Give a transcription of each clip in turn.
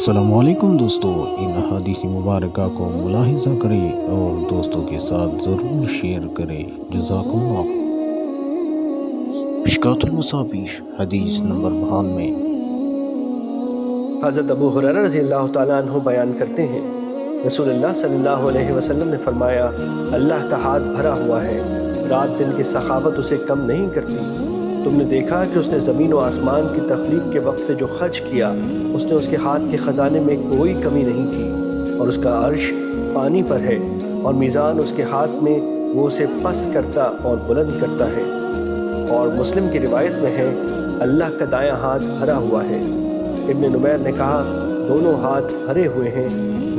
السلام علیکم دوستو، ان حدیث مبارکہ کو ملاحظہ کریں اور دوستوں کے ساتھ ضرور شیئر کریں۔ جزاکم اللہ۔ مشکوٰۃ المصابیح حدیث نمبر 92۔ حضرت ابو ہریرہ رضی اللہ تعالیٰ عنہ بیان کرتے ہیں، رسول اللہ صلی اللہ علیہ وسلم نے فرمایا، اللہ کا ہاتھ بھرا ہوا ہے، رات دن کی سخاوت اسے کم نہیں کرتی۔ تم نے دیکھا کہ اس نے زمین و آسمان کی تخلیق کے وقت سے جو خرچ کیا، اس نے اس کے ہاتھ کے خزانے میں کوئی کمی نہیں کی، اور اس کا عرش پانی پر ہے، اور میزان اس کے ہاتھ میں، وہ اسے پست کرتا اور بلند کرتا ہے۔ اور مسلم کی روایت میں ہے، اللہ کا دایاں ہاتھ بھرا ہوا ہے۔ ابن نمیر نے کہا، دونوں ہاتھ بھرے ہوئے ہیں،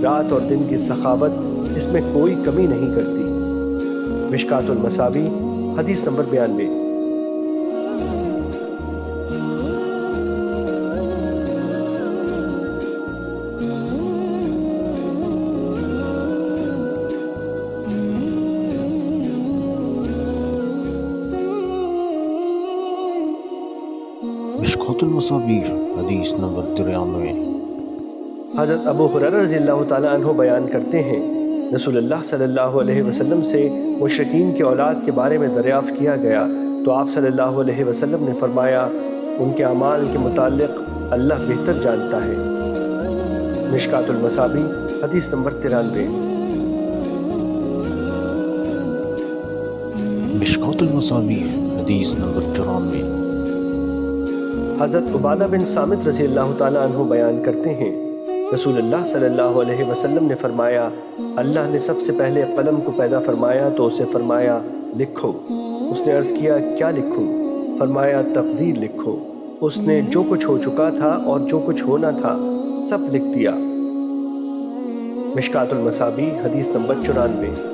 رات اور دن کی سخاوت اس میں کوئی کمی نہیں کرتی۔ مشکوٰۃ المصابیح حدیث نمبر 92۔ مشکوٰۃ المصابیح حدیث نمبر 93۔ حضرت ابو ہریرہ رضی اللہ تعالیٰ عنہ بیان کرتے ہیں، رسول اللہ صلی اللہ علیہ وسلم سے مشرکین کی اولاد کے بارے میں دریافت کیا گیا تو آپ صلی اللہ علیہ وسلم نے فرمایا، ان کے اعمال کے متعلق اللہ بہتر جانتا ہے۔ مشکوٰۃ المصابیح حدیث نمبر 93۔ مشکوٰۃ المصابیح حدیث نمبر 94۔ حضرت عبادہ بن صامت رضی اللہ تعالیٰ عنہ بیان کرتے ہیں، رسول اللہ صلی اللہ علیہ وسلم نے فرمایا، اللہ نے سب سے پہلے قلم کو پیدا فرمایا تو اسے فرمایا، لکھو۔ اس نے عرض کیا، کیا لکھوں؟ فرمایا، تقدیر لکھو۔ اس نے جو کچھ ہو چکا تھا اور جو کچھ ہونا تھا سب لکھ دیا۔ مشکوٰۃ المصابیح حدیث نمبر 94۔